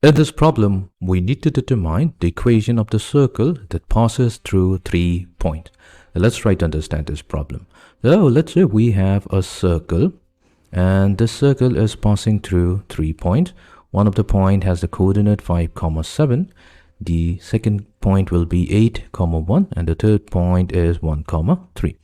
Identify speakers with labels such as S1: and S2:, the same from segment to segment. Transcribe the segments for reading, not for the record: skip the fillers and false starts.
S1: In this problem, we need to determine the equation of the circle that passes through 3 points. Let's try to understand this problem. So let's say we have a circle and this circle is passing through 3 points. One of the point has the coordinate 5, 7. The second point will be 8, 1 and the third point is 1, 3.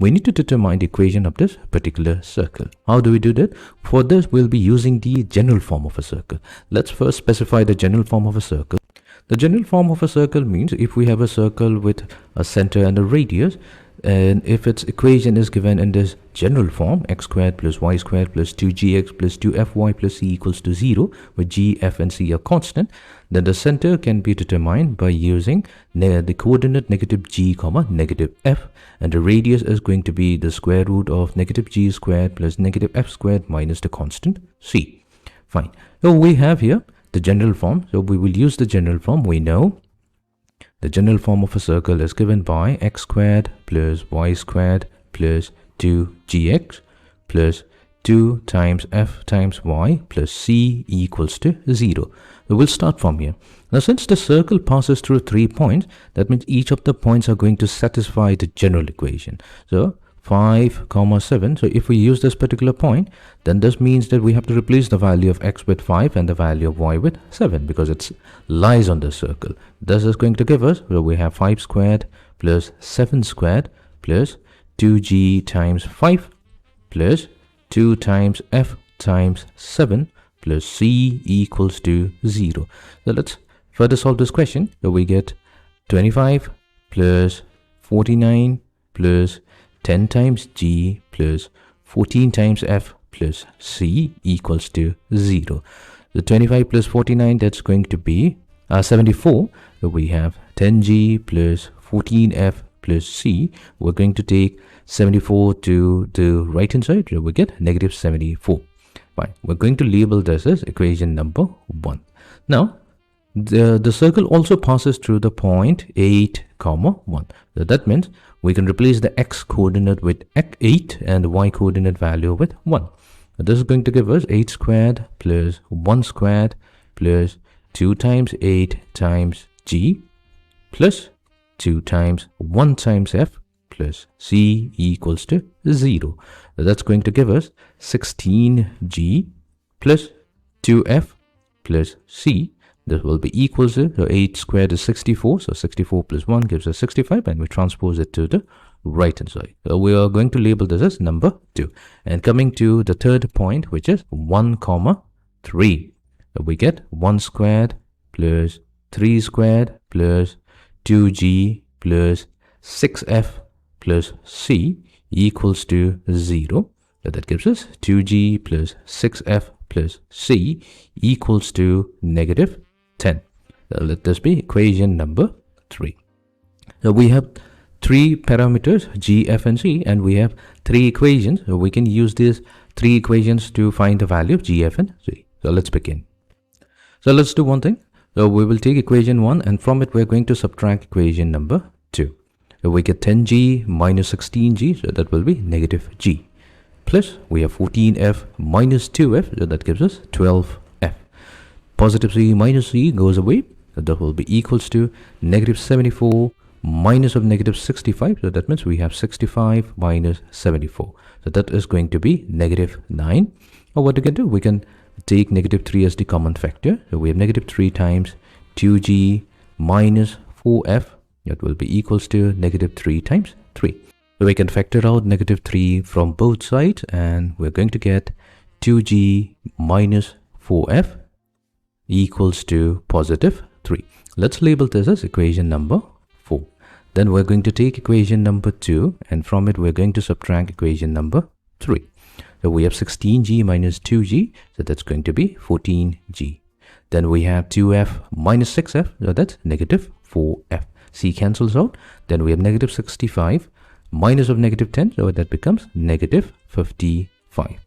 S1: We need to determine the equation of this particular circle. How do we do that? For this, we'll be using the general form of a circle. Let's first specify the general form of a circle. The general form of a circle means if we have a circle with a center and a radius, and if its equation is given in this general form, x squared plus y squared plus 2gx plus 2fy plus c equals to 0, where g, f and c are constant, then the center can be determined by using the coordinate negative g comma negative f, and the radius is going to be the square root of negative g squared plus negative f squared minus the constant c. Fine. So we have here the general form. So we will use the general form. We know the general form of a circle is given by x squared plus y squared plus 2gx plus 2 times f times y plus c equals to 0. So we'll start from here. Now since the circle passes through 3 points, that means each of the points are going to satisfy the general equation. So 5, 7. So if we use this particular point, then this means that we have to replace the value of x with 5 and the value of y with 7 because it lies on the circle. This is going to give us, so we have 5 squared plus 7 squared plus 2g times 5 plus 2 times f times 7 plus c equals to 0. So let's further solve this question. So we get 25 plus 49 plus 10 times g plus 14 times f plus c equals to 0. The 25 plus 49, that's going to be 74. So we have 10g plus 14f plus c. We're going to take 74 to the right hand side, so we get negative 74. Fine. We're going to label this as equation number 1. Now, the circle also passes through the point 8, 1. So that means we can replace the x coordinate with 8 and the y coordinate value with 1. Now this is going to give us 8 squared plus 1 squared plus 2 times 8 times g plus 2 times 1 times f plus c equals to 0. Now that's going to give us 16g plus 2f plus c. This will be equal to, so 8 squared is 64, so 64 plus 1 gives us 65, and we transpose it to the right hand side. So we are going to label this as number 2. And coming to the third point, which is 1, 3. So we get 1 squared plus 3 squared plus 2g plus 6f plus c equals to 0. So that gives us 2g plus 6f plus c equals to negative 10. So let this be equation number 3. So we have 3 parameters g, f and c, and we have 3 equations. So we can use these 3 equations to find the value of g, f and c. So let's begin. So let's do one thing. So we will take equation 1 and from it we're going to subtract equation number 2. So we get 10g minus 16g, so that will be negative g. Plus we have 14f minus 2f, so that gives us 12f. Positive c minus c goes away, so that will be equals to negative 74 minus of negative 65, so that means we have 65 minus 74. So that is going to be negative 9. Or what we can do, we can take negative 3 as the common factor. So we have negative 3 times 2g minus 4f, that will be equals to negative 3 times 3. So we can factor out negative 3 from both sides, and we're going to get 2g minus 4f equals to positive 3. Let's label this as equation number 4. Then we're going to take equation number 2 and from it we're going to subtract equation number 3. So we have 16g minus 2g, so that's going to be 14g. Then we have 2f minus 6f, so that's negative 4f. C cancels out. Then we have negative 65 minus of negative 10, so that becomes negative 55.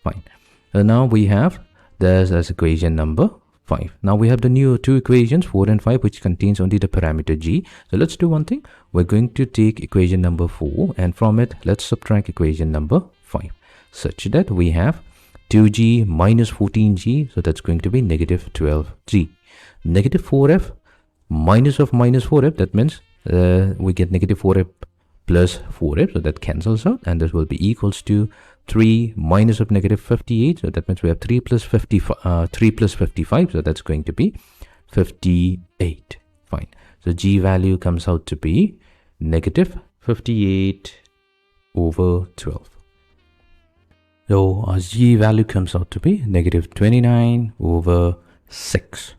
S1: Fine. So now we have this as equation number 5. Now we have the new 2 equations 4 and 5 which contains only the parameter g. So let's do one thing. We're going to take equation number 4 and from it let's subtract equation number 5 such that we have 2g minus 14g, so that's going to be negative 12g. Negative 4f minus of minus 4f, that means we get negative 4f plus 4f, so that cancels out, and this will be equals to 3 minus of negative 58, so that means we have 3 plus 55, so that's going to be 58. Fine. So g value comes out to be negative 58 over 12. So our g value comes out to be negative 29 over 6.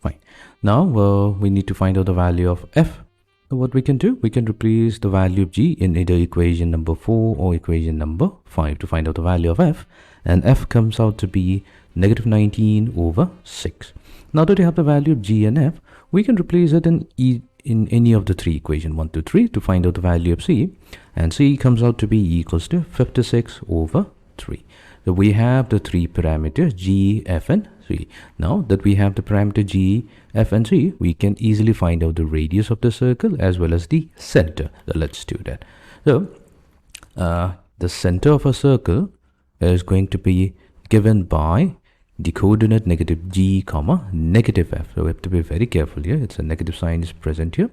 S1: Fine. Now we need to find out the value of f. So what we can do, we can replace the value of g in either equation number 4 or equation number 5 to find out the value of f, and f comes out to be negative 19 over 6. Now that we have the value of g and f, we can replace it in any of the three equations 1 to 3 to find out the value of c, and c comes out to be equals to 56 over 3. So we have the three parameters g, f and c. Now that we have the parameter g, f and c, we can easily find out the radius of the circle as well as the center. So let's do that. So the center of a circle is going to be given by the coordinate negative g comma negative f. So we have to be very careful here. It's a negative sign is present here.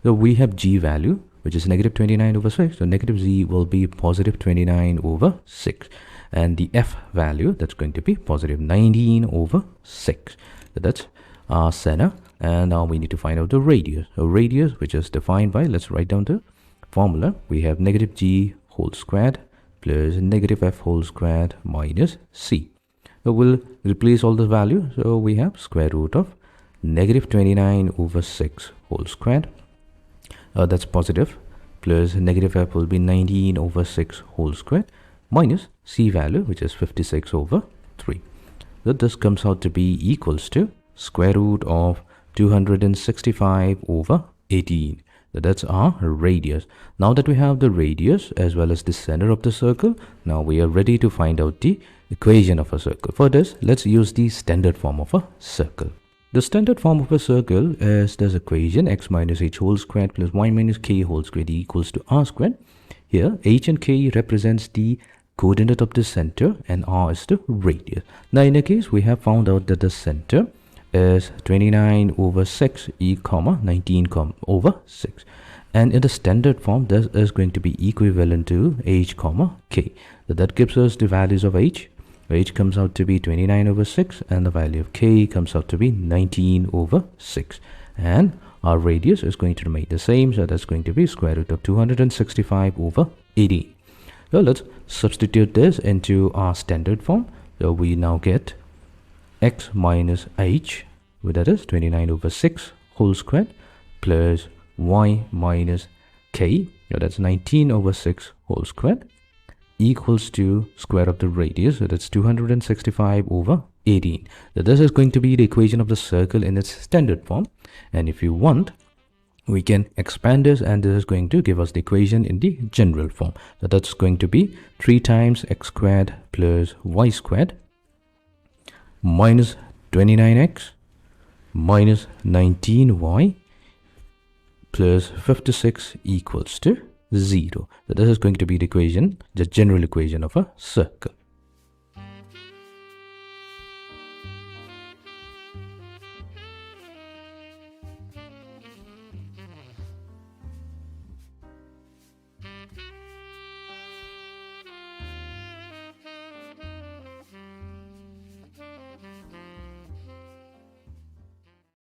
S1: So we have g value, which is negative 29 over 6. So negative z will be positive 29 over 6. And the f value, that's going to be positive 19 over 6. So that's our center. And now we need to find out the radius. So radius, which is defined by, let's write down the formula. We have negative g whole squared plus negative f whole squared minus c. So we'll replace all the values. So we have square root of negative 29 over 6 whole squared. That's positive, plus negative f will be 19 over 6 whole squared minus c value, which is 56 over 3. So this comes out to be equals to square root of 265 over 18. So that's our radius. Now that we have the radius as well as the center of the circle, now we are ready to find out the equation of a circle. For this, let's use the standard form of a circle. The standard form of a circle is this equation: x minus h whole squared plus y minus k whole squared equals to r squared. Here h and k represents the coordinate of the center and r is the radius. Now in a case, we have found out that the center is 29 over 6 e comma 19 over 6, and in the standard form this is going to be equivalent to h comma k. So that gives us the values of h. H comes out to be 29 over 6 and the value of k comes out to be 19 over 6, and our radius is going to remain the same, so that's going to be square root of 265 over 18. So let's substitute this into our standard form. So we now get x minus h, that is 29 over 6 whole squared, plus y minus k, so that's 19 over 6 whole squared, equals to square of the radius, so that's 265 over 18. So this is going to be the equation of the circle in its standard form, and if you want, we can expand this, and this is going to give us the equation in the general form. So that's going to be 3 times x squared plus y squared minus 29x minus 19y plus 56 equals to 0. So this is going to be the equation, the general equation of a circle.